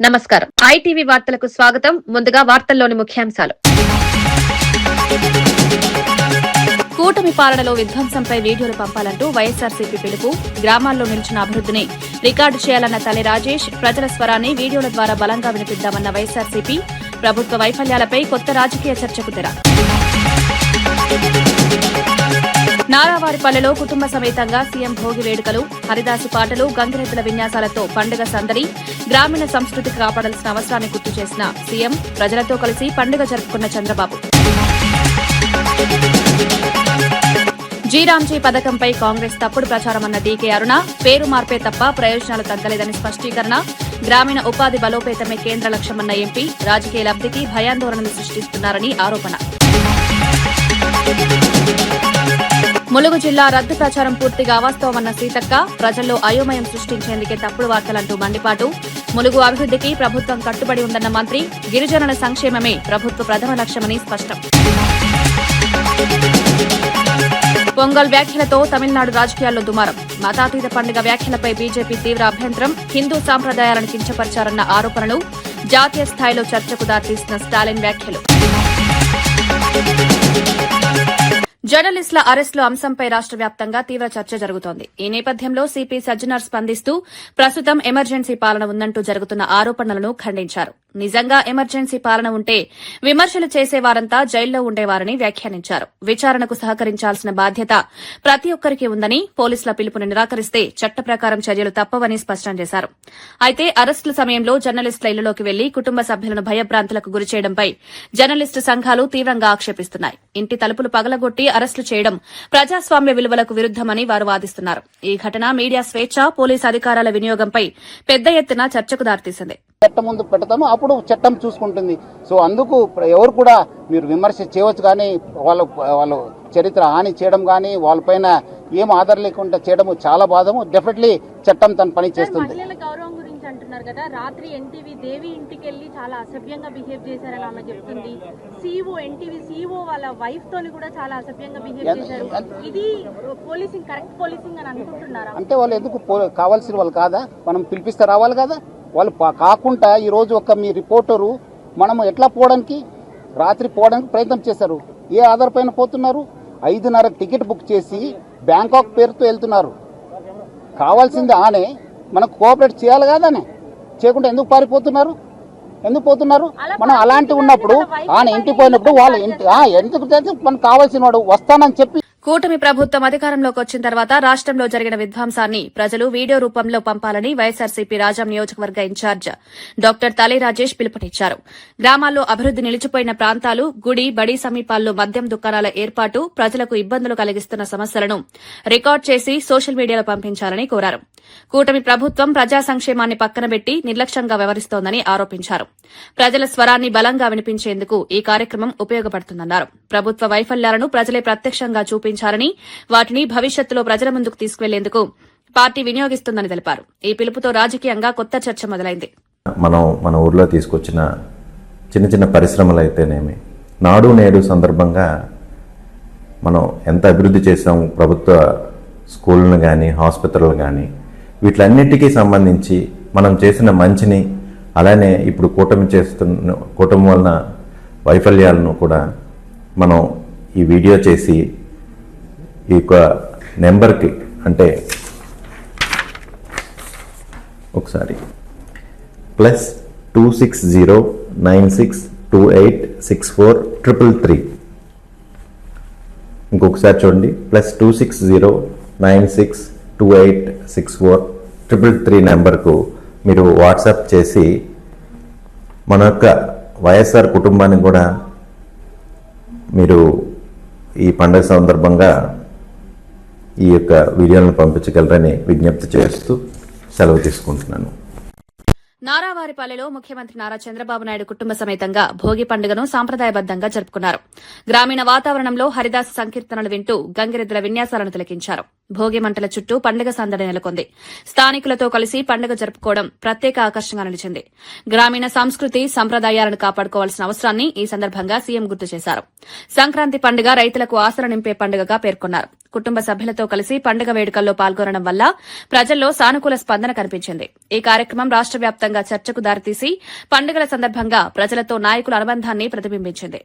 నమస్కారం. ఐటీవీ వార్తలకు స్వాగతం. ముందుగా వార్తల్లోని ముఖ్యాంశాలు. కూటమి పాలనలో విధ్వంసంపై వీడియోలు పంపాలంటూ వైఎస్సార్సీపీ పిలుపు. గ్రామాల్లో నిలిచిన అభివృద్దిని రికార్డు చేయాలన్న తల్లి రాజేష్. ప్రజల స్వరాన్ని వీడియోల ద్వారా బలంగా వినిపిద్దామన్న వైఎస్సార్సీపీ. ప్రభుత్వ వైఫల్యాలపై కొత్త రాజకీయ చర్చకు తెర. నారావారిపల్లెలో కుటుంబ సమేతంగా సీఎం భోగి వేడుకలు. హరిదాసు పాటలు, గంగిరెద్దుల విన్యాసాలతో పండుగ సందడి. గ్రామీణ సంస్కృతి కాపాడాల్సిన అవసరాన్ని గుర్తు చేసిన సీఎం. ప్రజలతో కలిసి పండుగ జరుపుకున్న చంద్రబాబు. జీరాంజీ పథకంపై కాంగ్రెస్ తప్పుడు ప్రచారమన్న డీకే అరుణ. పేరు మార్పే తప్ప ప్రయోజనాలు తగ్గలేదని స్పష్టీకరణ. గ్రామీణ ఉపాధి బలోపేతమే కేంద్ర లక్ష్యమన్న ఎంపీ. రాజకీయ లబ్దికి భయాందోళనలు సృష్టిస్తున్నారని ఆరోపణ. ములుగు జిల్లా రద్దు ప్రచారం పూర్తిగా అవాస్తవమన్న సీతక్క. ప్రజల్లో అయోమయం సృష్టించేందుకే తప్పుడు వార్తలంటూ మండిపాటు. ములుగు అభివృద్దికి ప్రభుత్వం కట్టుబడి ఉందన్న మంత్రి. గిరిజనుల సంక్షేమమే ప్రభుత్వ ప్రథమ లక్ష్యమని స్పష్టం. పొంగల్ వ్యాఖ్యలతో తమిళనాడు రాజకీయాల్లో దుమారం. మతాతీత పండుగ వ్యాఖ్యలపై బీజేపీ తీవ్ర అభ్యంతరం. హిందూ సాంప్రదాయాలను కించపరిచారన్న ఆరోపణలు. జాతీయ స్థాయిలో చర్చకు దారితీసిన స్టాలిన్ వ్యాఖ్యలు. జర్నలిస్టుల అరెస్టుల అంశంపై రాష్ట వ్యాప్తంగా తీవ్ర చర్చ జరుగుతోంది. ఈ నేపథ్యంలో సిపి సజ్జనార్ స్పందిస్తూ ప్రస్తుతం ఎమర్జెన్సీ పాలన ఉందంటూ జరుగుతున్న ఆరోపణలను ఖండించారు. నిజంగా ఎమర్జెన్సీ పాలన ఉంటే విమర్శలు చేసేవారంతా జైల్లో ఉండేవారని వ్యాఖ్యానించారు. విచారణకు సహకరించాల్సిన బాధ్యత ప్రతి ఒక్కరికి ఉందని, పోలీసుల పిలుపుని నిరాకరిస్తే చట్ట ప్రకారం చర్యలు తప్పవని స్పష్టం చేశారు. అయితే అరెస్టుల సమయంలో జర్నలిస్టుల ఇళ్లలోకి వెళ్లి కుటుంబ సభ్యులను భయభ్రాంతులకు గురిచేయడంపై జర్నలిస్టు సంఘాలు తీవ్రంగా ఆక్షేపిస్తున్నాయి. ఇంటి తలుపులు పగలగొట్టి అరెస్టులు చేయడం ప్రజాస్వామ్య విలువలకు విరుద్దమని వారు వాదిస్తున్నారు. ఈ ఘటన మీడియా స్వేచ్ఛ, పోలీసు అధికారాల వినియోగంపై పెద్ద ఎత్తున చర్చకు దారితీసింది. చట్టం ముందు పెడతాము, అప్పుడు చట్టం చూసుకుంటుంది. సో అందుకు ఎవరు కూడా మీరు విమర్శ చేయవచ్చు, కానీ వాళ్ళు చరిత్ర హాని చేయడం కానీ వాళ్ళపైన ఏం ఆధారం లేకుండా చేయడం చాలా బాధము. డెఫినెట్లీ చట్టం తన పని చేస్తుంది. గౌరవం గురించి అంటున్నారు కదా, రాత్రి ఎన్టీవీ దేవి ఇంటికి వెళ్లి చాలా అసభ్యంగా బిహేవ్ చేశారని ఆమె చెప్తుంది. ఎన్టీవీ సీఓ వాళ్ళ వైఫ్ తోని కూడా చాలా అసభ్యంగా బిహేవ్ చేశారు. ఇది పోలీసింగ్, కరెక్ట్ పోలీసింగ్ అని అనుకుంటున్నారా? అంటే వాళ్ళు ఎందుకు కావాల్సిన వాళ్ళు కాదా? మనం పిలిపిస్తే రావాలి కదా. వాళ్ళు కాకుండా ఈరోజు ఒక మీ రిపోర్టరు మనము ఎట్లా పోవడానికి, రాత్రి పోవడానికి ప్రయత్నం చేశారు. ఏ ఆధారపైన పోతున్నారు? 5:30 టికెట్ బుక్ చేసి బ్యాంకాక్ పేరుతో వెళ్తున్నారు. కావాల్సింది ఆనే మనకు కోఆపరేట్ చేయాలి కాదానే, చేయకుండా ఎందుకు పారిపోతున్నారు? ఎందుకు పోతున్నారు? మనం అలాంటి ఉన్నప్పుడు ఆయన ఇంటికి పోయినప్పుడు వాళ్ళు ఎందుకు మనకు కావాల్సిన వాడు వస్తానని చెప్పి. కూటమి ప్రభుత్వం అధికారంలోకి వచ్చిన తర్వాత రాష్టంలో జరిగిన విధ్వంసాన్ని ప్రజలు వీడియో రూపంలో పంపాలని వైఎస్సార్సీపీ రాజం నియోజకవర్గ ఇన్ఛార్జ్ డాక్టర్ తలై రాజేష్ పిలుపునిచ్చారు. గ్రామాల్లో అభివృద్ది నిలిచిపోయిన ప్రాంతాలు, గుడి, బడి సమీపాల్లో మద్యం దుకాణాల ఏర్పాటు, ప్రజలకు ఇబ్బందులు కలిగిస్తున్న సమస్యలను రికార్డు చేసి సోషల్ మీడియాలో పంపించాలని కోరారు. కూటమి ప్రభుత్వం ప్రజా సంక్షేమాన్ని పక్కనబెట్టి నిర్లక్ష్యంగా వ్యవహరిస్తోందని ఆరోపించారు. ప్రజల స్వరాన్ని బలంగా వినిపించేందుకు ఈ కార్యక్రమం ఉపయోగపడుతుందన్నారు. ప్రభుత్వ వైఫల్యాలను ప్రజలే ప్రత్యక్షంగా చూపించారని, వాటిని భవిష్యత్తులో ప్రజల ముందుకు తీసుకువెళ్లేందుకు పార్టీ వినియోగిస్తుందని తెలిపారు. ఈ పిలుపుతో రాజకీయంగా కొత్త చర్చ మొదలైంది. మన ఊర్లో తీసుకొచ్చిన చిన్న చిన్న పరిశ్రమలు అయితేనేమి, నాడు నేడు సందర్భంగా మనం ఎంత అభివృద్ధి చేసాము, ప్రభుత్వ స్కూళ్ళను కానీ హాస్పిటల్ కానీ, వీటిలన్నిటికీ సంబంధించి మనం చేసిన మంచిని, అలానే ఇప్పుడు కూటమి వలన వైఫల్యాలను కూడా మనం ఈ వీడియో చేసి ఈ యొక్క నెంబర్కి, అంటే ఒకసారి +260 96286433. ఇంకొకసారి చూడండి, +260 96286433 నెంబర్కు మీరు వాట్సాప్ చేసి మన యొక్క వైఎస్ఆర్ కుటుంబాన్ని కూడా మీరు ఈ పండుగ సందర్భంగా ఈ యొక్క వీడియోలను పంపించగలరని విజ్ఞప్తి చేస్తూ సెలవు తీసుకుంటున్నాను. నారావారిపల్లెలో ముఖ్యమంత్రి నారా చంద్రబాబు నాయుడు కుటుంబ సమేతంగా భోగి పండుగను సాంప్రదాయబద్దంగా జరుపుకున్నారు. గ్రామీణ వాతావరణంలో హరిదాసు సంకీర్తనలు వింటూ గంగిరెద్దుల విన్యాసాలను తిలకించారు. భోగి మంటల చుట్టూ పండుగ సందడి నెలకొంది. స్థానికులతో కలిసి పండుగ జరుపుకోవడం ప్రత్యేక ఆకర్షణగా నిలిచింది. గ్రామీణ సంస్కృతి సంప్రదాయాలను కాపాడుకోవాల్సిన అవసరాన్ని ఈ సందర్భంగా సీఎం గుర్తు చేశారు. సంక్రాంతి పండుగ రైతులకు ఆశలు నింపే పండుగగా పేర్కొన్నారు. కుటుంబ సభ్యులతో కలిసి పండుగ వేడుకల్లో పాల్గొనడం వల్ల ప్రజల్లో సానుకూల స్పందన కనిపించింది. ఈ కార్యక్రమం రాష్ట వ్యాప్తంగా చర్చకు దారితీసి పండుగల సందర్భంగా ప్రజలతో నాయకుల అనుబంధాన్ని ప్రతిబింబించింది.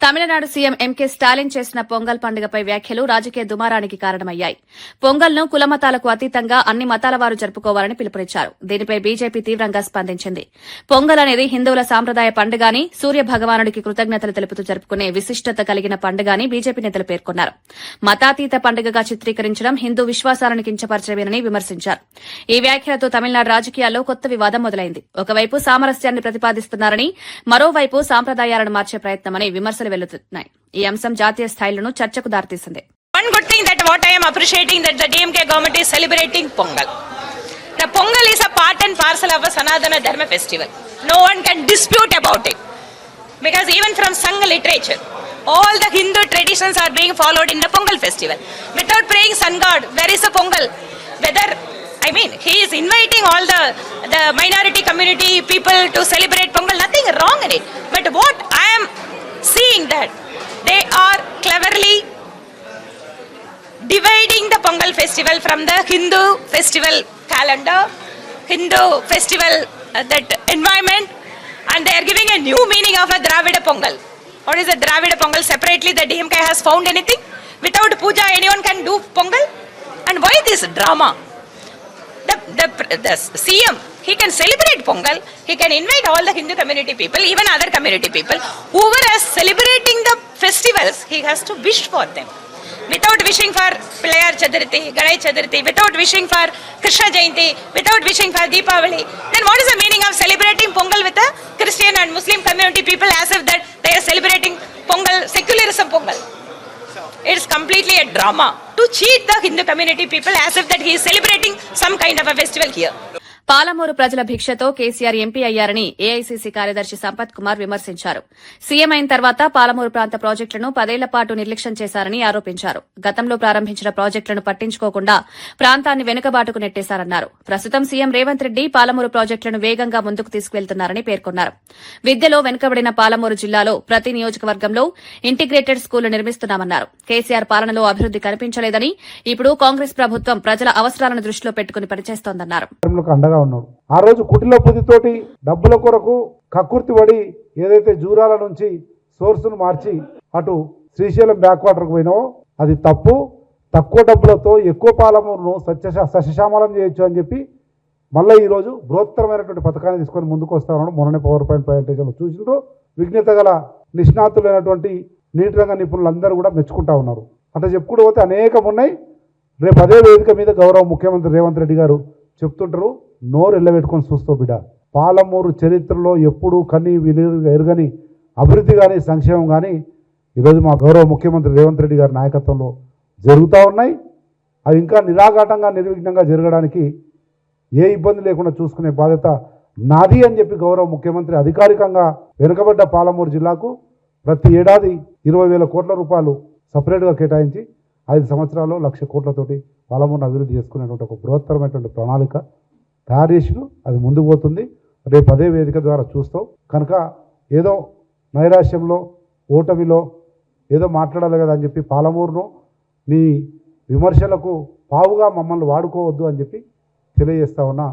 తమిళనాడు సీఎం ఎంకే స్టాలిన్ చేసిన పొంగల్ పండుగపై వ్యాఖ్యలు రాజకీయ దుమారానికి కారణమయ్యాయి. పొంగల్ను కులమతాలకు అతీతంగా అన్ని మతాల వారు జరుపుకోవాలని పిలుపునిచ్చారు. దీనిపై బీజేపీ తీవ్రంగా స్పందించింది. పొంగల్ అనేది హిందువుల సాంప్రదాయ పండుగని, సూర్య భగవానుడికి కృతజ్ఞతలు తెలుపుతూ జరుపుకునే విశిష్టత కలిగిన పండుగని బీజేపీ నేతలు పేర్కొన్నారు. మతాతీత పండుగగా చిత్రీకరించడం హిందూ విశ్వాసాలను కించపరచవేనని విమర్శించారు. ఈ వ్యాఖ్యలతో తమిళనాడు రాజకీయాల్లో కొత్త వివాదం మొదలైంది. ఒకవైపు సామరస్యాన్ని ప్రతిపాదిస్తున్నారని, మరోవైపు సాంప్రదాయాలను మార్చే ప్రయత్నమని విమర్శలు వెల్లుతున్నాయి. ఈ అంశం జాతీయ స్థాయిలోనూ చర్చకు దారితీసింది. One good thing that what I am appreciating that the DMK government is celebrating Pongal. The Pongal is a part and parcel of a Sanatana Dharma festival. No one can dispute about it. Because even from Sangha literature, all the Hindu traditions are being followed in the Pongal festival. Without praying Sun God, where is the Pongal? He is inviting all the minority community people to celebrate Pongal. Nothing wrong in it. But what I am seeing that they are cleverly dividing the Pongal festival from the Hindu festival calendar, Hindu festival that environment, and they are giving a new meaning of a Dravida Pongal. What is a Dravida Pongal? Separately the DMK has found anything? Without puja anyone can do Pongal? And why this drama? The CM, he can celebrate Pongal, he can invite all the Hindu community people, even other community people. Whoever is celebrating the festivals, he has to wish for them. Without wishing for Pilayar Chaturthi, Ganesh Chaturthi, without wishing for Krishna Jayanti, without wishing for Deepavali, then what is the meaning of celebrating Pongal with the Christian and Muslim community people as if that they are celebrating Pongal, secularism Pongal? It is completely a drama to cheat the Hindu community people as if that he is celebrating some kind of a festival here. Palamuru ప్రజల భిక్షతో KCR MP అయ్యారని AICC కార్యదర్శి సంపత్ కుమార్ విమర్శించారు. CM అయిన తర్వాత పాలమూరు ప్రాంత ప్రాజెక్టులను 10 ఏళ్ల పాటు నిర్లక్ష్యం చేశారని ఆరోపించారు. గతంలో ప్రారంభించిన ప్రాజెక్టులను పట్టించుకోకుండా ప్రాంతాన్ని వెనుకబాటుకు నెట్టేశారన్నారు. ప్రస్తుతం సీఎం రేవంత్ రెడ్డి పాలమూరు ప్రాజెక్టులను వేగంగా ముందుకు తీసుకువెళ్తున్నారని పేర్కొన్నారు. విద్యలో వెనుకబడిన పాలమూరు జిల్లాలో ప్రతి నియోజకవర్గంలో ఇంటిగ్రేటెడ్ స్కూళ్లు నిర్మిస్తున్నామన్నారు. కేసీఆర్ పాలనలో అభివృద్ది కనిపించలేదని, ఇప్పుడు కాంగ్రెస్ ప్రభుత్వం ప్రజల అవసరాలను దృష్టిలో పెట్టుకుని పనిచేస్తోందన్నారు. ఉన్నాడు. ఆ రోజు కుటిలో పుదితోటి డబ్బుల కొరకు కక్కుర్తి పడి ఏదైతే జూరాల నుంచి సోర్సును మార్చి అటు శ్రీశైలం బ్యాక్ వాటర్కు పోయినావో అది తప్పు. తక్కువ డబ్బులతో ఎక్కువ పాలమూరును సస్యశ్యామలం చేయొచ్చు అని చెప్పి మళ్ళీ ఈరోజు బృహత్తరమైనటువంటి పథకాన్ని తీసుకొని ముందుకు వస్తా ఉన్నాడు. మొన్ననే పవర్ పాయింట్ ప్రజెంటేషన్లో చూసిండ్రు. విజ్ఞత గల నిష్ణాతులైనటువంటి నీటి రంగ నిపుణులందరూ కూడా మెచ్చుకుంటా ఉన్నారు. అట్లా చెప్పుకుంటూ పోతే అనేకం ఉన్నాయి. రేపు అదే వేదిక మీద గౌరవ ముఖ్యమంత్రి రేవంత్ రెడ్డి గారు చెప్తుంటారు, నోరు ఎల్లబెట్టుకొని చూస్తావు బిడ్డ. పాలమూరు చరిత్రలో ఎప్పుడూ కన్నీ ఎరుగని అభివృద్ధి కానీ సంక్షేమం కానీ ఈరోజు మా గౌరవ ముఖ్యమంత్రి రేవంత్ రెడ్డి గారి నాయకత్వంలో జరుగుతూ ఉన్నాయి. అవి ఇంకా నిరాఘాటంగా నిర్విఘ్నంగా జరగడానికి ఏ ఇబ్బంది లేకుండా చూసుకునే బాధ్యత నాది అని చెప్పి గౌరవ ముఖ్యమంత్రి అధికారికంగా వెనుకబడ్డ పాలమూరు జిల్లాకు ప్రతి ఏడాది 20,000 కోట్ల రూపాయలు సపరేట్గా కేటాయించి 5 సంవత్సరాల్లో 1,00,000 కోట్లతోటి పాలమూరును అభివృద్ధి చేసుకునేటువంటి ఒక బృహత్తరమైనటువంటి ప్రణాళిక తయారు చేసి అది ముందుకు పోతుంది. రేపు అదే వేదిక ద్వారా చూస్తాం కనుక ఏదో నైరాశ్యంలో ఓటమిలో ఏదో మాట్లాడాలి కదా అని చెప్పి పాలమూరును నీ విమర్శలకు పావుగా మమ్మల్ని వాడుకోవద్దు అని చెప్పి తెలియజేస్తా ఉన్నా.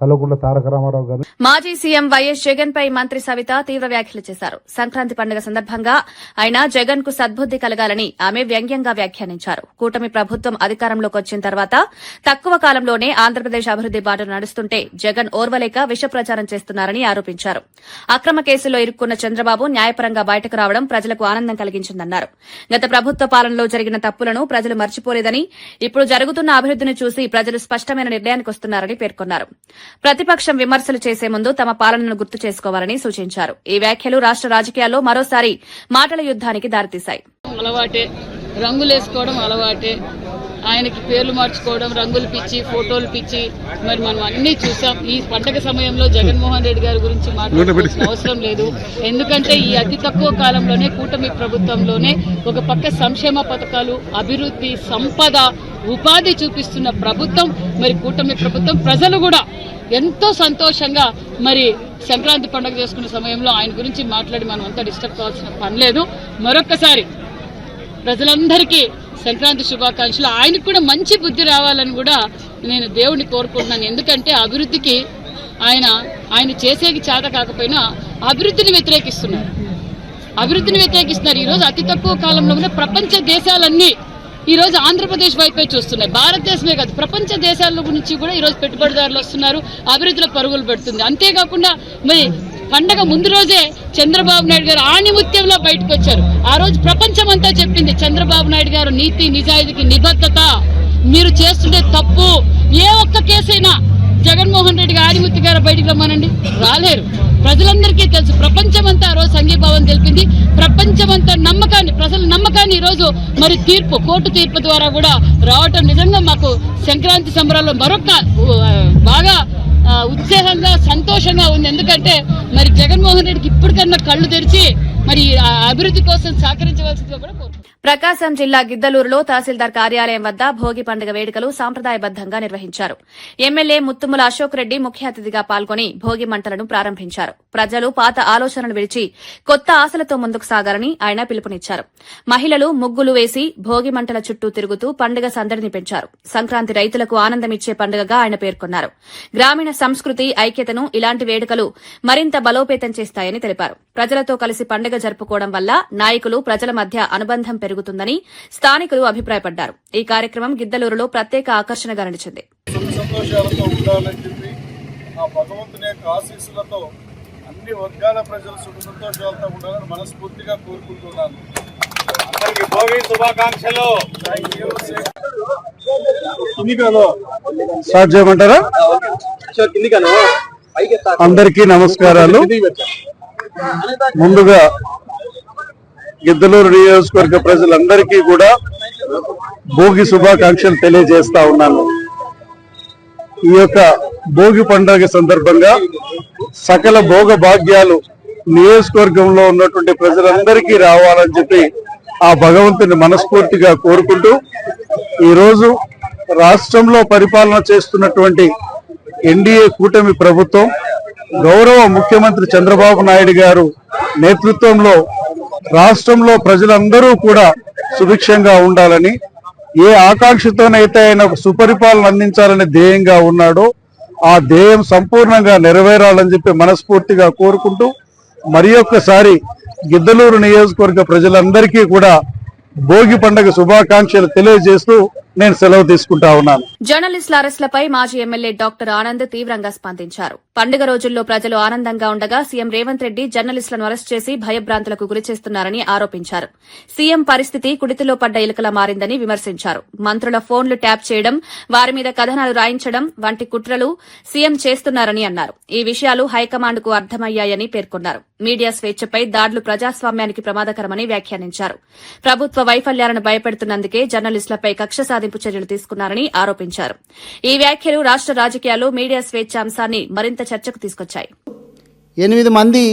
కల్వకుంట్ల తారక రామారావు గారు. మాజీ సీఎం వైఎస్ జగన్ పై మంత్రి సవిత తీవ్ర వ్యాఖ్యలు చేశారు. సంక్రాంతి పండుగ సందర్భంగా ఆయన జగన్ కు సద్బుద్ది కలగాలని ఆమె వ్యంగ్యంగా వ్యాఖ్యానించారు. కూటమి ప్రభుత్వం అధికారంలోకి వచ్చిన తర్వాత తక్కువ కాలంలోనే ఆంధ్రప్రదేశ్ అభివృద్ది బాటను నడుస్తుంటే జగన్ ఓర్వలేక విష ప్రచారం చేస్తున్నారని ఆరోపించారు. అక్రమ కేసుల్లో ఇరుక్కున్న చంద్రబాబు న్యాయపరంగా బయటకు రావడం ప్రజలకు ఆనందం కలిగించిందన్నారు. గత ప్రభుత్వ పాలనలో జరిగిన తప్పులను ప్రజలు మర్చిపోలేదని, ఇప్పుడు జరుగుతున్న అభివృద్దిని చూసి ప్రజలు స్పష్టమైన నిర్ణయానికి వస్తున్నారని పేర్కొన్నారు. ప్రతిపక్షం విమర్శలు చేసే ముందు తమ పాలనను గుర్తు చేసుకోవాలని సూచించారు. ఈ వ్యాఖ్యలు రాష్ట రాజకీయాల్లో మరోసారి మాటల యుద్దానికి దారితీశాయి. అలవాటే, రంగులేసుకోవడం అలవాటే, ఆయనకి పేర్లు మార్చుకోవడం, రంగులు పిచ్చి, ఫోటోలు పిచ్చి, మరి మనం అన్ని చూసాం. ఈ పండగ సమయంలో జగన్మోహన్ రెడ్డి గారి గురించి మాట్లాడాల్సిన అవసరం లేదు. ఎందుకంటే ఈ అతి తక్కువ కాలంలోనే కూటమి ప్రభుత్వంలోనే ఒక పక్క సంక్షేమ పథకాలు, అభివృద్ధి, సంపద, ఉపాధి చూపిస్తున్న ప్రభుత్వం మరి కూటమి ప్రభుత్వం. ప్రజలు కూడా ఎంతో సంతోషంగా మరి సంక్రాంతి పండుగ చేసుకునే సమయంలో ఆయన గురించి మాట్లాడి మనం అంతా డిస్టర్బ్ కావాల్సిన పని లేదు. మరొక్కసారి ప్రజలందరికీ సంక్రాంతి శుభాకాంక్షలు. ఆయనకు కూడా మంచి బుద్ధి రావాలని కూడా నేను దేవుడిని కోరుకుంటున్నాను. ఎందుకంటే అభివృద్ధికి ఆయన చేసేకి చేత కాకపోయినా అభివృద్ధిని వ్యతిరేకిస్తున్నారు. ఈరోజు అతి తక్కువ కాలంలోనే ప్రపంచ దేశాలన్నీ ఈరోజు ఆంధ్రప్రదేశ్ వైపే చూస్తున్నాయి. భారతదేశమే కాదు, ప్రపంచ దేశాల నుంచి కూడా ఈరోజు పెట్టుబడిదారులు వస్తున్నారు, అభివృద్ధిలో పరుగులు పెడుతుంది. అంతేకాకుండా మరి పండగ ముందు రోజే చంద్రబాబు నాయుడు గారు ఆణిముత్యంలో బయటకు వచ్చారు. ఆ రోజు ప్రపంచం అంతా చెప్పింది చంద్రబాబు నాయుడు గారు నీతి నిజాయితీకి నిబద్ధత, మీరు చేస్తుండే తప్పు. ఏ ఒక్క కేసైనా జగన్మోహన్ రెడ్డి గారు ఆణిముత్తి గారు బయటికి రమ్మనండి, రాలేరు. ప్రజలందరికీ తెలుసు. ప్రపంచమంతా ఆ రోజు సంఘీభావం తెలిపింది. ప్రపంచమంతా నమ్మకాన్ని, ప్రజల నమ్మకాన్ని ఈరోజు మరి కోర్టు తీర్పు ద్వారా కూడా రావటం నిజంగా మాకు సంక్రాంతి సంబరాల్లో మరొక బాగా ఉత్సాహంగా సంతోషంగా ఉంది. ఎందుకంటే మరి జగన్మోహన్ రెడ్డికి ఇప్పటికన్నా కళ్ళు తెరిచి మరి అభివృద్ధి కోసం సహకరించవలసిందిగా కూడా కోరుతున్నాను. ప్రకాశం జిల్లా గిద్దలూరులో తహసీల్దార్ కార్యాలయం వద్ద భోగి పండుగ వేడుకలు సాంప్రదాయబద్దంగా నిర్వహించారు. ఎమ్మెల్యే ముత్తుముల అశోక్ రెడ్డి ముఖ్య అతిథిగా పాల్గొని భోగి మంటలను ప్రారంభించారు. ప్రజలు పాత ఆలోచనలు విడిచి కొత్త ఆశలతో ముందుకు సాగాలని ఆయన పిలుపునిచ్చారు. మహిళలు ముగ్గులు వేసి భోగి మంటల చుట్టూ తిరుగుతూ పండుగ సందడిని పెంచారు. సంక్రాంతి రైతులకు ఆనందమిచ్చే పండుగగా ఆయన పేర్కొన్నారు. గ్రామీణ సంస్కృతి, ఐక్యతను ఇలాంటి వేడుకలు మరింత బలోపేతం చేస్తాయని తెలిపారు. ప్రజలతో కలిసి పండుగ జరుపుకోవడం వల్ల నాయకులు, ప్రజల మధ్య అనుబంధం పెరుగుతుందని స్థానికులు అభిప్రాయపడ్డారు. ఈ కార్యక్రమం గిద్దలూరులో ప్రత్యేక ఆకర్షణగా నిలిచింది. సంతోషాలతో ఉండాలని చెప్పి ఆ భగవంతుని యొక్క ఆశీస్సులతో అన్ని వర్గాల ప్రజలు సుఖ సంతోషాలతో ఉండాలని మనస్ఫూర్తిగా కోరుకుంటున్నాను. అందరికీ భోగి శుభాకాంక్షలు. స్టార్ట్ చేయమంటారా? అందరికీ నమస్కారాలు. ముందుగా గిద్దలూరు నియోజకవర్గ ప్రజలందరికీ కూడా భోగి శుభాకాంక్షలు తెలియజేస్తా ఉన్నాను. ఈ యొక్క భోగి పండుగ సందర్భంగా సకల భోగ భాగ్యాలు నియోజకవర్గంలో ఉన్నటువంటి ప్రజలందరికీ రావాలని చెప్పి ఆ భగవంతుని మనస్ఫూర్తిగా కోరుకుంటూ ఈరోజు రాష్ట్రంలో పరిపాలన చేస్తున్నటువంటి ఎన్డీఏ కూటమి ప్రభుత్వం గౌరవ ముఖ్యమంత్రి చంద్రబాబు నాయుడు గారు నేతృత్వంలో రాష్ట్రంలో ప్రజలందరూ కూడా సుభిక్షంగా ఉండాలని, ఏ ఆకాంక్షతోనైతే ఆయన సుపరిపాలన అందించాలని ధ్యేయంగా ఉన్నాడో ఆ ధ్యేయం సంపూర్ణంగా నెరవేరాలని చెప్పి మనస్ఫూర్తిగా కోరుకుంటూ మరి ఒక్కసారి గిద్దలూరు నియోజకవర్గ ప్రజలందరికీ కూడా భోగి పండుగ శుభాకాంక్షలు తెలియజేస్తూ నేను సెలవు తీసుకుంటా ఉన్నాను. జర్నలిస్టుల అరెస్టులపై మాజీ ఎమ్మెల్యే డాక్టర్ ఆనంద్ తీవ్రంగా స్పందించారు. పండుగ రోజుల్లో ప్రజలు ఆనందంగా ఉండగా సీఎం రేవంత్ రెడ్డి జర్నలిస్టులను అరెస్ట్ చేసి భయభ్రాంతులకు గురిచేస్తున్నారని ఆరోపించారు. సీఎం పరిస్థితి కుడితిలో పడ్డ ఎలుకలా మారిందని విమర్శించారు. మంత్రుల ఫోన్లు ట్యాప్ చేయడం, వారి మీద కథనాలు రాయించడం వంటి కుట్రలు సీఎం చేస్తున్నారని అన్నారు. ఈ విషయాలు హైకమాండ్కు అర్థమయ్యాయని పేర్కొన్నారు. మీడియా స్వేచ్ఛపై దాడులు ప్రజాస్వామ్యానికి ప్రమాదకరమని వ్యాఖ్యానించారు. ప్రభుత్వ వైఫల్యాలను భయపెడుతున్నందుకే జర్నలిస్టులపై కక్ష సాధింపు చర్యలు తీసుకున్నారని ఆరోపించారు. ఈ వ్యాఖ్యలు రాష్ట రాజకీయాల్లో మీడియా స్వేచ్ఛ అంశాన్ని మరింత చర్చకు తీసుకొచ్చాయి. 8 మంది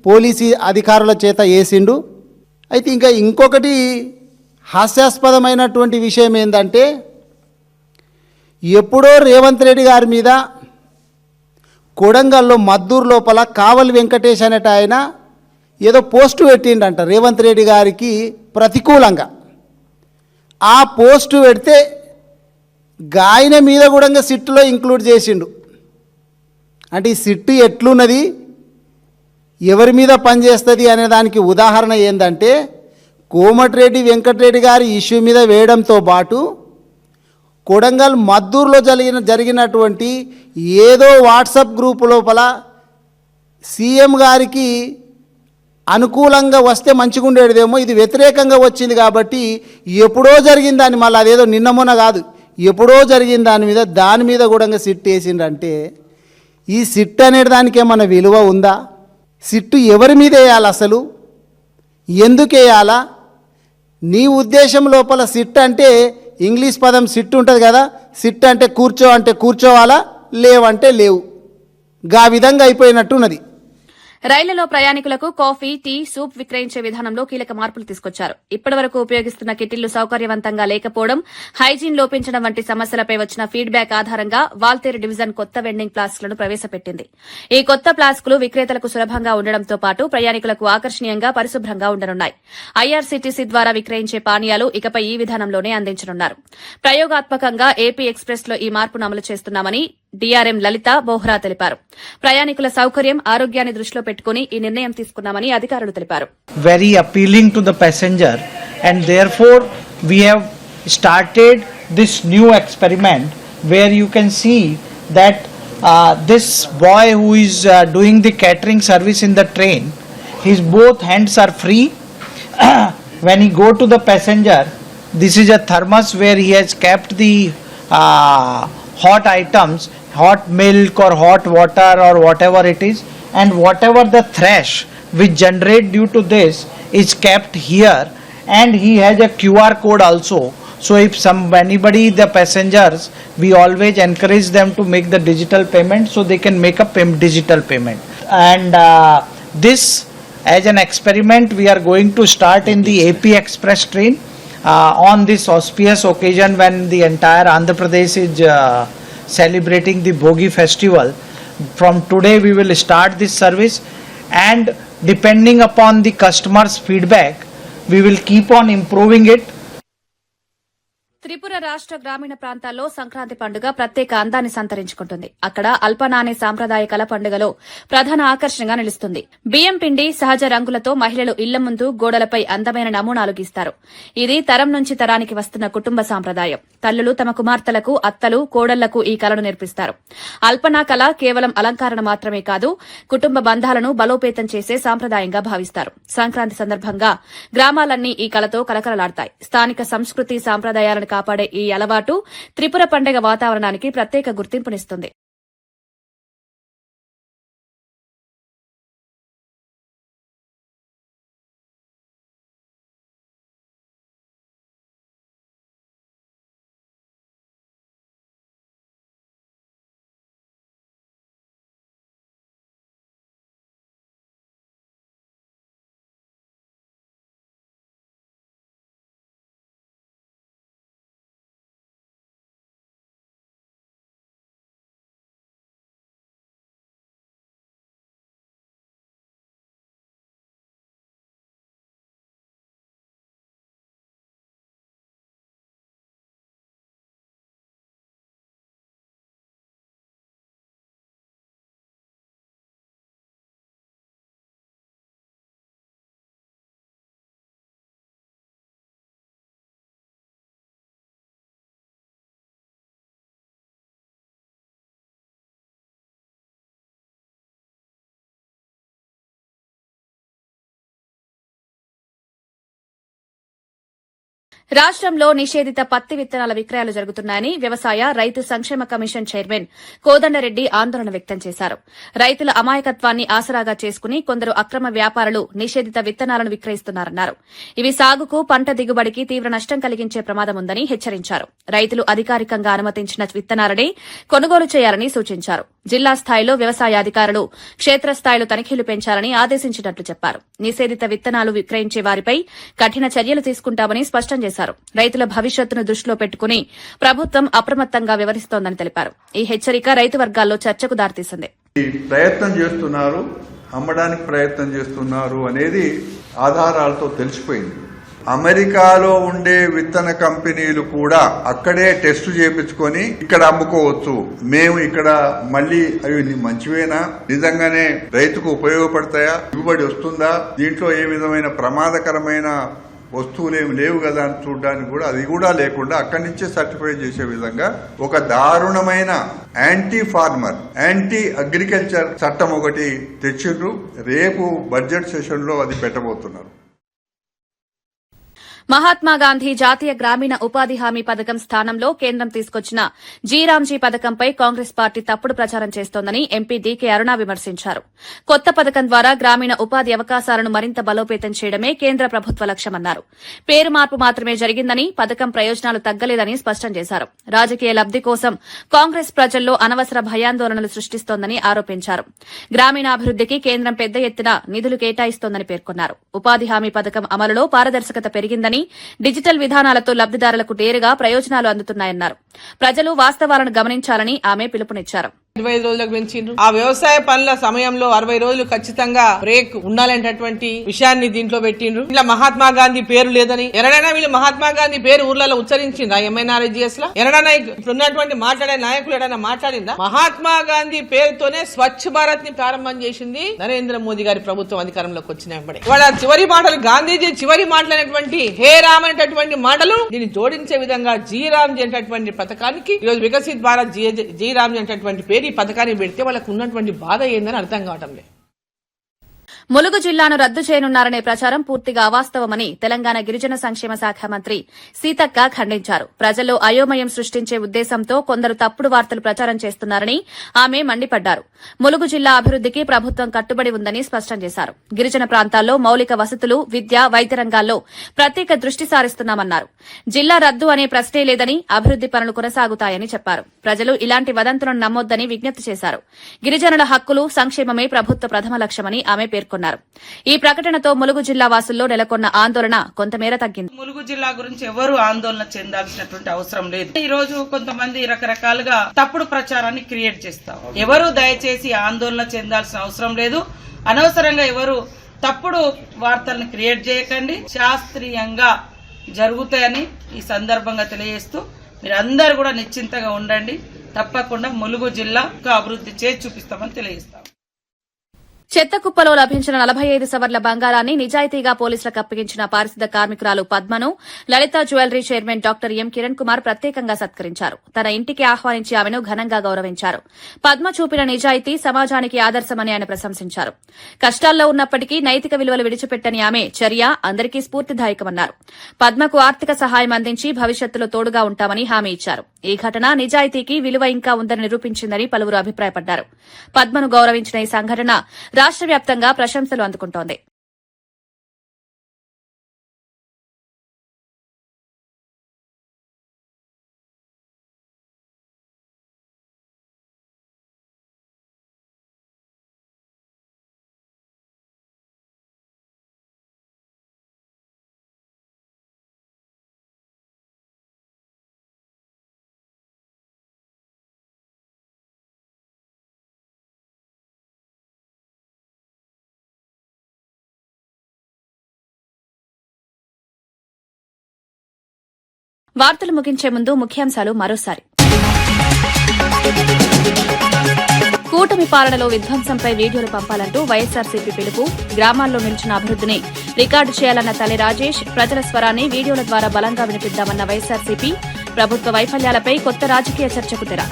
పోలీసు అధికారుల చేత వేసిండు. అయితే ఇంకొకటి హాస్యాస్పదమైనటువంటి విషయం ఏంటంటే, ఎప్పుడో రేవంత్ రెడ్డి గారి మీద కొడంగల్లో మద్దూరు లోపల కావలి వెంకటేష్ అనేట ఆయన ఏదో పోస్టు పెట్టిండంట రేవంత్ రెడ్డి గారికి ప్రతికూలంగా. ఆ పోస్టు పెడితే గాయన మీద కూడా సిట్టులో ఇంక్లూడ్ చేసిండు. అంటే ఈ సిట్టు ఎట్లున్నది, ఎవరి మీద పనిచేస్తుంది అనే దానికి ఉదాహరణ ఏంటంటే, కోమటిరెడ్డి వెంకటరెడ్డి గారి ఇష్యూ మీద వేయడంతో పాటు కొడంగల్ మద్దూరులో జరిగినటువంటి ఏదో వాట్సాప్ గ్రూపు లోపల సీఎం గారికి అనుకూలంగా వస్తే మంచిగా ఉండేదేమో, ఇది వ్యతిరేకంగా వచ్చింది కాబట్టి ఎప్పుడో జరిగిన దాన్ని, మళ్ళీ అదేదో నిన్న మొన్న కాదు, ఎప్పుడో జరిగిన దాని మీద కూడా సిట్ వేసిండంటే, ఈ సిట్ అనే దానికి ఏమన్నా విలువ ఉందా? సిట్టు ఎవరి మీద వేయాలి, అసలు ఎందుకు వేయాలా? నీ ఉద్దేశం లోపల సిట్ అంటే ఇంగ్లీష్ పదం సిట్ ఉంటుంది కదా, సిట్ అంటే కూర్చో అంటే కూర్చోవాలా, లేవంటే లేవు, గా విధంగా అయిపోయినట్టున్నది. రైళ్లలో ప్రయాణికులకు కాఫీ, టీ, సూప్ విక్రయించే విధానంలో కీలక మార్పులు తీసుకొచ్చారు. ఇప్పటివరకు ఉపయోగిస్తున్న కిటిళ్లు సౌకర్యవంతంగా లేకపోవడం, హైజీన్ లోపించడం వంటి సమస్యలపై వచ్చిన ఫీడ్బ్యాక్ ఆధారంగా వాల్తేరు డివిజన్ కొత్త వెండింగ్ ప్లాస్కులను ప్రవేశపెట్టింది. ఈ కొత్త ప్లాస్కులు విక్రేతలకు సులభంగా ఉండడంతో పాటు ప్రయాణికులకు ఆకర్షణీయంగా, పరిశుభ్రంగా ఉండనున్నాయి. ఐఆర్సీటీసీ ద్వారా విక్రయించే పానీయాలు ఇకపై ఈ విధానంలోనే అందించనున్నారు. ప్రయోగాత్మకంగా ఏపీ ఎక్స్ప్రెస్ లో ఈ మార్పును అమలు చేస్తున్నామని డీఆర్ఎం లలిత బోహ్రా తెలిపారు. ప్రయాణికుల సౌకర్యం, ఆరోగ్యాన్ని దృష్టిలో పెట్టుకుని ఈ నిర్ణయం తీసుకున్నామని అధికారులు తెలిపారు. Very appealing to the passenger, and therefore we have started this new experiment where you can see that this boy who is doing the catering service in the train, his both hands are free. When he go to the passenger, this is a thermos where he has kept the hot items, hot milk or hot water or whatever it is, and whatever the thrash which generate due to this is kept here, and he has a QR code also. So if anybody, the passengers, we always encourage them to make the digital payment so they can make a digital payment. And this as an experiment we are going to start in the AP Express train on this auspicious occasion when the entire Andhra Pradesh is celebrating the Bhogi festival. From today we will start this service, and depending upon the customers' feedback, we will keep on improving it. Tripura రాష్ట గ్రామీణ ప్రాంతాల్లో సంక్రాంతి పండుగ ప్రత్యేక అందాన్ని సంతరించుకుంటుంది. అక్కడ అల్పనాని సాంప్రదాయ కళ పండుగలో ప్రధాన ఆకర్షణగా నిలుస్తుంది. బియ్యం పిండి, సహజ రంగులతో మహిళలు ఇళ్ల ముందు, గోడలపై అందమైన నమూనాలు గీస్తారు. ఇది తరం నుంచి తరానికి వస్తున్న కుటుంబ సాంప్రదాయం. తల్లులు తమ కుమార్తెలకు, అత్తలు, కోడళ్లకు ఈ కళను నేర్పిస్తారు. అల్పనా కళ కేవలం అలంకరణ మాత్రమే కాదు, కుటుంబ బంధాలను బలోపేతం చేసే సాంప్రదాయంగా భావిస్తారు. సంక్రాంతి సందర్భంగా గ్రామాలన్నీ ఈ కళతో కలకలలాడతాయి. స్థానిక సంస్కృతి, సాంప్రదాయాలను కాపాడే ఈ అలవాటు త్రిపుర పండుగ వాతావరణానికి ప్రత్యేక గుర్తింపునిస్తుంది. రాష్ట్రంలో నిషేధిత పత్తి విత్తనాల విక్రయాలు జరుగుతున్నాయని వ్యవసాయ రైతు సంక్షేమ కమిషన్ చైర్మన్ కోదండరెడ్డి ఆందోళన వ్యక్తం చేశారు. రైతుల అమాయకత్వాన్ని ఆసరాగా చేసుకుని కొందరు అక్రమ వ్యాపారులు నిషేధిత విత్తనాలను విక్రయిస్తున్నారన్నారు. ఇవి సాగుకు, పంట దిగుబడికి తీవ్ర నష్టం కలిగించే ప్రమాదం ఉందని హెచ్చరించారు. రైతులు అధికారికంగా అనుమతించిన విత్తనాలనే కొనుగోలు చేయాలని సూచించారు. జిల్లా స్థాయిలో వ్యవసాయ అధికారులు క్షేత్రస్థాయిలో తనిఖీలు పెంచాలని ఆదేశించినట్లు చెప్పారు. నిషేధిత విత్తనాలు విక్రయించే వారిపై కఠిన చర్యలు తీసుకుంటామని స్పష్టం చేశారు. రైతుల భవిష్యత్తును దృష్టిలో పెట్టుకుని ప్రభుత్వం అప్రమత్తంగా వ్యవహరిస్తోందని తెలిపారు. ఈ హెచ్చరిక రైతు వర్గాల్లో చర్చకు దారితీసింది. ప్రయత్నం చేస్తున్నారు, అమ్మడానికి ప్రయత్నం చేస్తున్నారు అనేది ఆధారాలతో తెలిసిపోయింది. అమెరికాలో ఉండే విత్తన కంపెనీలు కూడా అక్కడే టెస్ట్ చేయించుకొని ఇక్కడ అమ్ముకోవచ్చు. మేము ఇక్కడ మళ్ళీ అవి మంచివేనా, నిజంగానే రైతుకు ఉపయోగపడతాయా, దిగుబడి వస్తుందా, దీంట్లో ఏ విధమైన ప్రమాదకరమైన వస్తువులేమి లేవు కదా అని చూడడానికి కూడా అది కూడా లేకుండా అక్కడి నుంచే సర్టిఫై చేసే విధంగా ఒక దారుణమైన యాంటీ ఫార్మర్, యాంటీ అగ్రికల్చర్ చట్టం ఒకటి తెచ్చిండ్రు. రేపు బడ్జెట్ సెషన్ లో అది పెట్టబోతున్నారు. మహాత్మాగాంధీ జాతీయ గ్రామీణ ఉపాధి హామీ పథకం స్థానంలో కేంద్రం తీసుకొచ్చిన జీరాంజీ పథకంపై కాంగ్రెస్ పార్టీ తప్పుడు ప్రచారం చేస్తోందని ఎంపీ డీకే అరుణ విమర్శించారు. కొత్త పథకం ద్వారా గ్రామీణ ఉపాధి అవకాశాలను మరింత బలోపేతం చేయడమే కేంద్ర ప్రభుత్వ లక్ష్యమన్నారు. పేరు మార్పు మాత్రమే జరిగిందని, పథకం ప్రయోజనాలు తగ్గలేదని స్పష్టం చేశారు. రాజకీయ లబ్ది కోసం కాంగ్రెస్ ప్రజల్లో అనవసర భయాందోళనలు సృష్టిస్తోందని ఆరోపించారు. గ్రామీణాభివృద్దికి కేంద్రం పెద్ద ఎత్తున నిధులు కేటాయిస్తోందని పేర్కొన్నారు. ఉపాధి హామీ పథకం అమలులో పారదర్శకత పెరిగిందని, డిజిటల్ విధానాలతో లబ్దిదారులకు నేరుగా ప్రయోజనాలు అందుతున్నాయన్నారు. ప్రజలు వాస్తవాలను గమనించాలని ఆమె పిలుపునిచ్చారు. 25 రోజులకు పెంచిండ్రు. ఆ వ్యవసాయ పనుల సమయంలో 60 రోజులు ఖచ్చితంగా బ్రేక్ ఉండాలనేటటువంటి విషయాన్ని దీంట్లో పెట్టిండ్రు. ఇలా మహాత్మా గాంధీ పేరు లేదని ఎన్నడైనా వీళ్ళు మహాత్మా గాంధీ పేరు ఊర్లలో ఉచ్చరించిందా? ఎంఎన్ఆర్జిఎస్ లో ఎన్నడైనా ఇప్పుడున్నటువంటి మాట్లాడే నాయకులు ఏదైనా మాట్లాడిందా? మహాత్మా గాంధీ పేరుతోనే స్వచ్ఛ భారత్ ని ప్రారంభం చేసింది నరేంద్ర మోదీ గారి ప్రభుత్వం అధికారంలోకి వచ్చిన వెంబడే. ఇవాళ చివరి మాటలు, గాంధీజీ చివరి మాటలైనటువంటి హే రామ్ అనేటటువంటి మాటలు దీన్ని జోడించే విధంగా జీ రామ్జీ అనేటటువంటి పథకానికి ఈరోజు వికసిత్ భారత్ జీ రామ్జీ అనేటటువంటి పేరు ఈ పథకాన్ని పెడితే వాళ్ళకు ఉన్నటువంటి బాధ ఏందని అర్థం కావటం లేదు. ములుగు జిల్లాను రద్దు చేయనున్నారనే ప్రచారం పూర్తిగా అవాస్తవమని తెలంగాణ గిరిజన సంక్షేమ శాఖ మంత్రి సీతక్క ఖండించారు. ప్రజల్లో అయోమయం సృష్టించే ఉద్దేశంతో కొందరు తప్పుడు వార్తలు ప్రచారం చేస్తున్నారని ఆమె మండిపడ్డారు. ములుగు జిల్లా అభివృద్దికి ప్రభుత్వం కట్టుబడి ఉందని స్పష్టం చేశారు. గిరిజన ప్రాంతాల్లో మౌలిక వసతులు, విద్య, వైద్య రంగాల్లో ప్రత్యేక దృష్టి సారిస్తున్నామన్నారు. జిల్లా రద్దు అనే ప్రశ్నే లేదని, అభివృద్ది పనులు కొనసాగుతాయని చెప్పారు. ప్రజలు ఇలాంటి వదంతులను నమ్మొద్దని విజ్ఞప్తి చేశారు. గిరిజనుల హక్కులు, సంక్షేమమే ప్రభుత్వ ప్రథమ లక్ష్యమని ఆమె పేర్కొన్నారు. ఈ ప్రకటనతో ములుగు జిల్లా వాసుల్లో నెలకొన్న ఆందోళన కొంతమేర తగ్గింది. ములుగు జిల్లా గురించి ఎవరు ఆందోళన చెందాల్సినటువంటి అవసరం లేదు. ఈ రోజు కొంతమంది రకరకాలుగా తప్పుడు ప్రచారాన్ని క్రియేట్ చేస్తారు. ఎవరు దయచేసి ఆందోళన చెందాల్సిన అవసరం లేదు. అనవసరంగా ఎవరు తప్పుడు వార్తలను క్రియేట్ చేయకండి. శాస్త్రీయంగా జరుగుతాయని ఈ సందర్భంగా తెలియజేస్తూ మీరందరూ కూడా నిశ్చింతగా ఉండండి. తప్పకుండా ములుగు జిల్లా అభివృద్ధి చేసి చూపిస్తామని తెలియజేస్తాం. చెత్త కుప్పలో లభించిన 45 సవర్ల బంగారాన్ని నిజాయితీగా పోలీసులకు అప్పగించిన పారిశుద్ధ కార్మికురాలు పద్మను Lalitha jewellery chairman doctor M Kiran Kumar ప్రత్యేకంగా సత్కరించారు. తన ఇంటికి ఆహ్వానించి ఆమెను ఘనంగా గౌరవించారు. పద్మ చూపిన నిజాయితీ సమాజానికి ఆదర్శమని ఆయన ప్రశంసించారు. కష్టాల్లో ఉన్నప్పటికీ నైతిక విలువలు విడిచిపెట్టని ఆమె చర్య అందరికీ స్ఫూర్తిదాయకమన్నారు. పద్మకు ఆర్థిక సహాయం అందించి భవిష్యత్తులో తోడుగా ఉంటామని హామీ ఇచ్చారు. ఈ ఘటన నిజాయితీకి విలువ ఇంకా ఉందని నిరూపించిందని పలువురు అభిప్రాయపడ్డారు. పద్మను గౌరవించిన ఈ సంఘటన రాష్ట్ర వ్యాప్తంగా ప్రశంసలు అందుకుంటోంది. వార్తలు ముగించే ముందు ముఖ్యాంశాలు మరోసారి. కూటమి పాలనలో విధ్వంసంపై వీడియోలు పంపాలంటూ వైఎస్సార్సీపీ పిలుపు. గ్రామాల్లో నిలిచిన అభివృద్దిని రికార్డు చేయాలన్న తల్లి రాజేష్. ప్రజల స్వరాన్ని వీడియోల ద్వారా బలంగా వినిపిద్దామన్న వైఎస్సార్సీపీ. ప్రభుత్వ వైఫల్యాలపై కొత్త రాజకీయ చర్చకు తెర.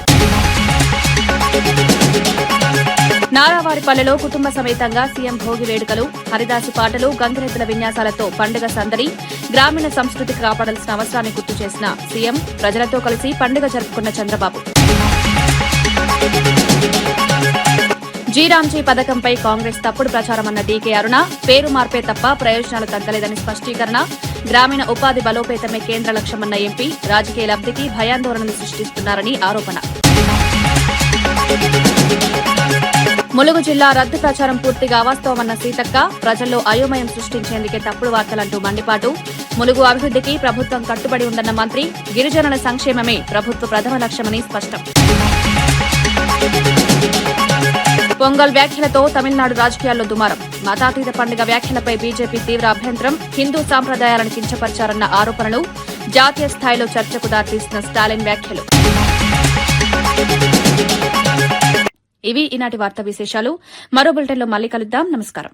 నారావారిపల్లెలో కుటుంబ సమేతంగా సీఎం భోగి వేడుకలు, హరిదాసు పాటలు, గంగిరెద్దుల విన్యాసాలతో పండుగ సందడి. గ్రామీణ సంస్కృతి కాపాడాల్సిన అవసరాన్ని గుర్తు చేసిన సీఎం ప్రజలతో కలిసి పండుగ జరుపుకున్న చంద్రబాబు. జీరాంజీ పథకంపై కాంగ్రెస్ తప్పుడు ప్రచారమన్న డీకే అరుణ, పేరు మార్పే తప్ప ప్రయోజనాలు తగ్గలేదని స్పష్టీకరణ. గ్రామీణ ఉపాధి బలోపేతమే కేంద్ర లక్ష్యమన్న ఎంపీ, రాజకీయ లబ్దికి భయాందోళనలు సృష్టిస్తున్నారని ఆరోపణ. ములుగు జిల్లా రద్దు ప్రచారం పూర్తిగా అవాస్తవమన్న సీతక్క, ప్రజల్లో అయోమయం సృష్టించేందుకే తప్పుడు వార్తలంటూ మండిపాటు. ములుగు అభివృద్దికి ప్రభుత్వం కట్టుబడి ఉందన్న మంత్రి, గిరిజనుల సంక్షేమమే ప్రభుత్వ ప్రథమ లక్ష్యమని స్పష్టం. పొంగల్ వ్యాఖ్యలతో తమిళనాడు రాజకీయాల్లో దుమారం. మతాతీత పండుగ వ్యాఖ్యలపై బీజేపీ తీవ్ర అభ్యంతరం. హిందూ సాంప్రదాయాలను కించపరిచారన్న ఆరోపణలు. జాతీయ స్థాయిలో చర్చకు దారితీసిన స్టాలిన్ వ్యాఖ్యలు. ఇవి ఈనాటి వార్తా విశేషాలు. మరో బులెటిన్లో మళ్లీ కలుద్దాం. నమస్కారం.